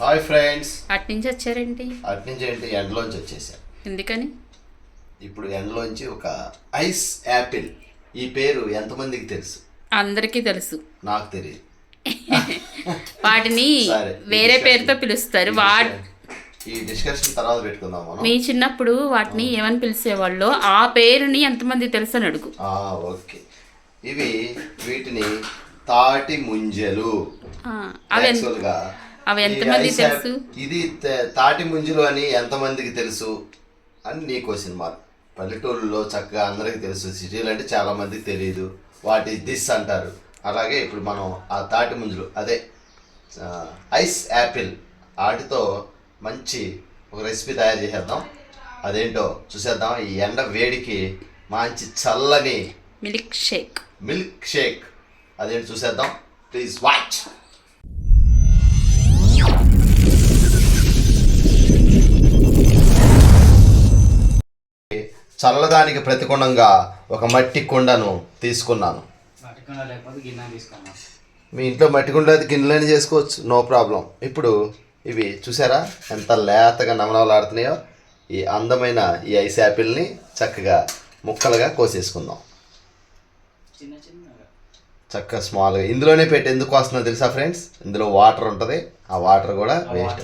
Hi friends. అట్నుంచి వచ్చారేంటి? అట్నుంచి ఏంటి, ఎండలోంచి వచ్చేసా. ఎందుకని? ఇప్పుడు ఎండలోంచి ఒక ఐస్ యాపిల్, ఈ పేరు ఎంతమందికి తెలుసు? అందరికీ తెలుసు, నాకు తెలియదు. వాటిని వేరే పేరుతో పిలుస్తారు. ఈ డిస్కషన్ తర్వాత పెట్టుకుందాం మనం. మీ చిన్నప్పుడు వాటిని ఏమని పిలిచేవాళ్ళు, ఆ పేరుని ఎంతమంది తెలుసు అని అడుగు. ఓకే, వీటిని తాటి ముంజలు. అవి ఎంతమంది తెలుసు? ఇది తాటి ముంజలు అని ఎంతమందికి తెలుసు అని నీ క్వశ్చన్ మార్క్. పల్లెటూళ్ళలో చక్కగా అందరికీ తెలుసు, సిటీలు అంటే చాలా మందికి తెలియదు. వాటి దిస్ అంటారు. అలాగే ఇప్పుడు మనం ఆ తాటి ముంజలు, అదే ఐస్ యాపిల్, వాటితో మంచి ఒక రెసిపీ తయారు చేసేద్దాం. అదేంటో చూసేద్దాం. ఈ ఎండ వేడికి మంచి చల్లని మిల్క్ షేక్ అదేంటి చూసేద్దాం. Please watch. చల్లదానికి ప్రతిగుణంగా ఒక మట్టి కుండను తీసుకున్నాను. మీ ఇంట్లో మట్టి కుండ గిన్నెలని చేసుకోవచ్చు, నో ప్రాబ్లం. ఇప్పుడు ఇవి చూసారా ఎంత లేతగా నమనవలాడుతున్నాయో. ఈ అందమైన ఈ ఐస్ యాపిల్ని చక్కగా ముక్కలుగా కోసేసుకుందాం. చక్కగా స్మాల్గా ఇందులోనే పెట్టి ఎందుకు వస్తుందో తెలుసా ఫ్రెండ్స్? ఇందులో వాటర్ ఉంటుంది. ఆ వాటర్ కూడా వేస్ట్,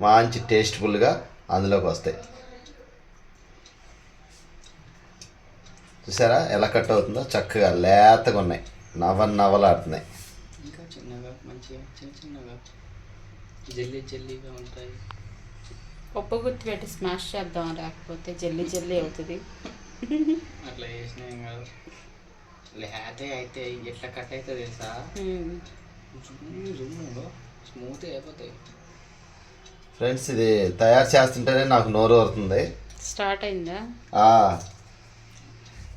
మంచి టేస్ట్ఫుల్గా అందులోకి వస్తాయి. చూసారా ఎలా కట్ అవుతుందో? చక్కగా లేతగా ఉన్నాయి, నవలాడుతున్నాయి. ఇంకా చిన్నగా మంచిగా చిన్నగా జల్లీగా ఉంటాయి. ఉప్పు గుర్తు పెట్టి స్మాష్ చేద్దాం, లేకపోతే జల్లీ అవుతుంది. అట్లా చేసినా ఏం కాదు. లేతే అయితే ఎట్లా కట్ అవుతుంది తెలుసా? స్మూత్ అయిపోతాయి. ఫ్రెండ్స్, ఇది తయారు చేస్తుంటేనే నాకు నోరు ఊరుతుంది. స్టార్ట్ అయిందా?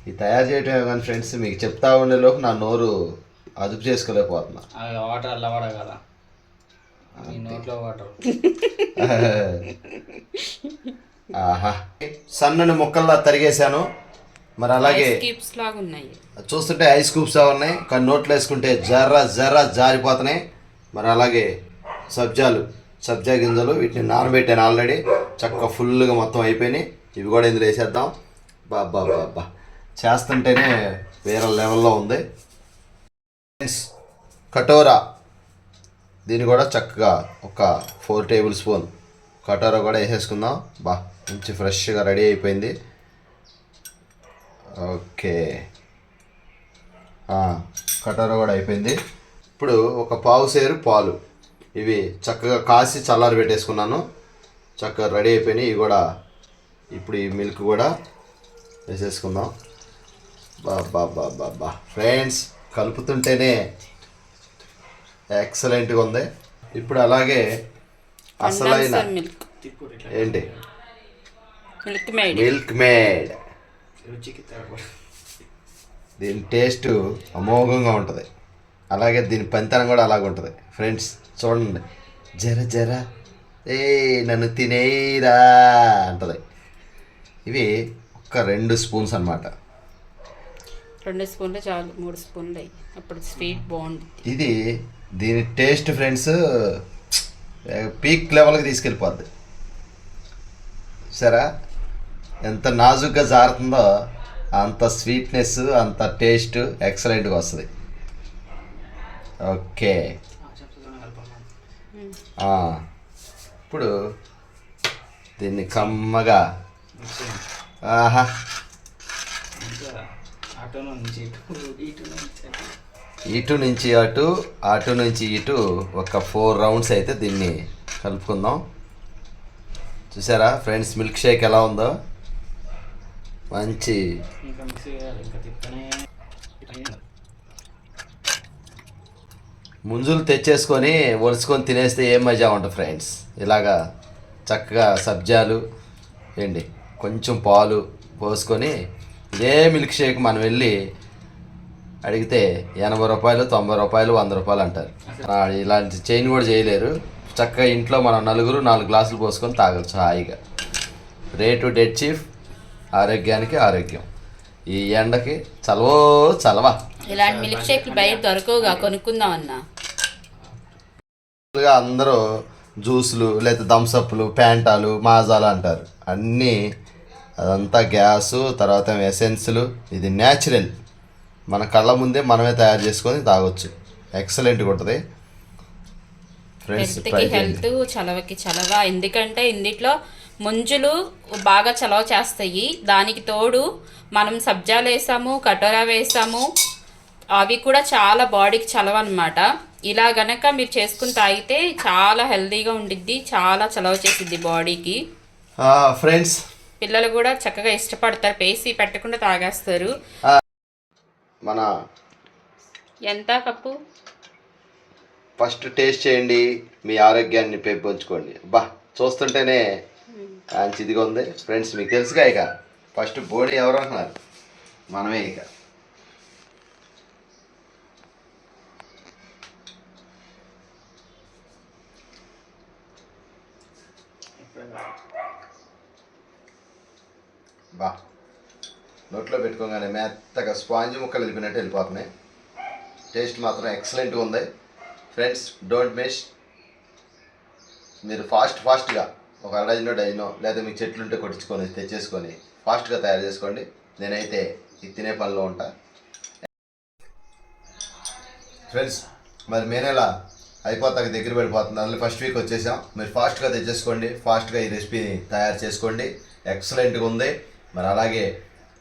ఇది తయారు చేయటమే కానీ ఫ్రెండ్స్, మీకు చెప్తా ఉండేలోపు నా నోరు అదుపు చేసుకోలేకపోతున్నా. వాటర్ అలా వాడ కదా, నోట్లో వాటర్. ఆహా, సన్నని ముక్కల్లా తరిగేశాను. మరి అలాగే చూస్తుంటే ఐస్ క్యూబ్స్ ఉన్నాయి, కానీ నోట్లో వేసుకుంటే జర్ర జారిపోతున్నాయి. మరి అలాగే సబ్జా గింజలు, వీటిని నానబెట్టాను ఆల్రెడీ. చక్కగా ఫుల్గా మొత్తం అయిపోయినాయి. ఇవి కూడా ఇందులో వేసేద్దాం. బాబా చేస్తుంటేనే వేరే లెవెల్లో ఉంది. కటోరా, దీన్ని కూడా చక్కగా ఒక 4 టేబుల్ స్పూన్ కటోరా కూడా వేసేసుకుందాం. మంచి ఫ్రెష్గా రెడీ అయిపోయింది. ఓకే, కటోరా కూడా అయిపోయింది. ఇప్పుడు ఒక పావు సేరు పాలు, ఇవి చక్కగా కాసి చల్లారి పెట్టేసుకున్నాను. చక్కగా రెడీ అయిపోయినాయి. ఇవి కూడా ఇప్పుడు ఈ మిల్క్ కూడా వేసేసుకుందాం. బాబా ఫ్రెండ్స్, కలుపుతుంటేనే ఎక్సలెంట్గా ఉంది. ఇప్పుడు అలాగే అసలైన ఏంటి, మిల్క్ మేడ్. దీని టేస్ట్ అమోఘంగా ఉంటుంది. అలాగే దీని పనితనం కూడా అలాగే ఉంటుంది ఫ్రెండ్స్. చూడండి, జర నన్ను తినేరా అంటుంది. ఇవి ఒక 2 స్పూన్స్ అన్నమాట. 2 స్పూన్లు చాలు, 3 స్పూన్లు అయ్యి అప్పుడు స్వీట్ బాగుంటుంది. దీని టేస్ట్ ఫ్రెండ్స్ పీక్ లెవెల్కి తీసుకెళ్ళిపోద్ది. సరే, ఎంత నాజుగ్గా జారుతుందో అంత స్వీట్నెస్, అంత టేస్ట్ ఎక్సలెంట్గా వస్తుంది. ఓకే, ఇప్పుడు దీన్ని కమ్మగా ఇటు నుంచి అటు నుంచి ఇటు ఒక 4 రౌండ్స్ అయితే దీన్ని కలుపుకుందాం. చూసారా ఫ్రెండ్స్, మిల్క్ షేక్ ఎలా ఉందో? మంచి ముంజులు తెచ్చేసుకొని ఒలుచుకొని తినేస్తే ఏం మజా ఉంటుంది ఫ్రెండ్స్. ఇలాగా చక్కగా సబ్జాలు ఏంటి, కొంచెం పాలు పోసుకొని ఇదే మిల్క్ షేక్ మనం వెళ్ళి అడిగితే 80 రూపాయలు, 90 రూపాయలు, 100 రూపాయలు అంటారు. ఇలాంటి చైన్ కూడా చేయలేరు. చక్కగా ఇంట్లో మనం 4 గ్లాసులు పోసుకొని తాగొచ్చు హాయిగా. రేటు డెడ్ చీఫ్, ఆరోగ్యానికి ఆరోగ్యం. ఈ ఎండకి చలవా. ఇలాంటి మిల్క్ షేక్ బయట దొరకవుగా, కొనుక్కుందాం అన్నా. అందరూ జ్యూసులు లేదా థమ్సప్లు ప్యాంటాలు మాజాలు అంటారు అన్నీ అదంతా గ్యాసు తర్వాత ఎసెన్స్లు. ఇది న్యాచురల్, మన కళ్ళ ముందే మనమే తయారు చేసుకొని తాగొచ్చు. ఎక్సలెంట్గా ఉంటుంది ఫ్రెండ్స్. హెల్త్కి హెల్త్, చలవకి చలవ. ఎందుకంటే ఇందులో ముంజులు బాగా చలవ చేస్తాయి. దానికి తోడు మనం సబ్జాలు వేసాము, కటోరా వేసాము, అవి కూడా చాలా బాడీకి చలవ అనమాట. ఇలా గనక మీరు చేసుకుని తాగితే చాలా హెల్తీగా ఉండిద్ది, చాలా చలవ చేసిద్ది బాడీకి. ఫ్రెండ్స్ పిల్లలు కూడా చక్కగా ఇష్టపడతారు, పేసి పెట్టకుండా తాగేస్తారు. మన ఎంత కప్పు? ఫస్ట్ టేస్ట్ చేయండి, మీ ఆరోగ్యాన్ని పెంపొంచుకోండి. బా చూస్తుంటేనే మంచిదిగా ఉంది ఫ్రెండ్స్. మీకు తెలుసుగా ఇక ఫస్ట్ బోడీ ఎవరు అంటున్నారు, మనమే. ఇక బా నోట్లో పెట్టుకోగానే మెత్తగా స్పాంజ్ ముక్కలు వెళ్ళిపోయినట్టు వెళ్ళిపోతున్నాయి. టేస్ట్ మాత్రం ఎక్సలెంట్గా ఉంది ఫ్రెండ్స్. Don't miss. మీరు ఫాస్ట్గా ఒక డజనో లేదా మీకు చెట్లు ఉంటే కొట్టించుకొని తెచ్చేసుకొని ఫాస్ట్గా తయారు చేసుకోండి. నేనైతే ఇది తినే పనిలో ఉంటా ఫ్రెండ్స్. మరి మే నెల అయిపోతాక దగ్గర పడిపోతుంది, ఫస్ట్ వీక్ వచ్చేసాం. మీరు ఫాస్ట్గా తెచ్చేసుకోండి, ఫాస్ట్గా ఈ రెసిపీని తయారు చేసుకోండి. ఎక్సలెంట్గా ఉంది. మరి అలాగే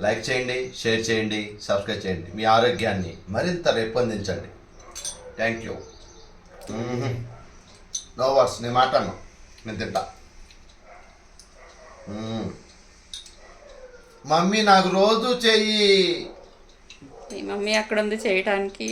లైక్ చేయండి, షేర్ చేయండి, సబ్స్క్రైబ్ చేయండి. మీ ఆరోగ్యాన్ని మరింత పెంపొందించండి. Thank you. నో వర్డ్స్, నేను మాట్లాడను, నేను తింటా. మమ్మీ నాకు రోజు చెయ్యి. మీ మమ్మీ అక్కడ ఉంది చేయటానికి.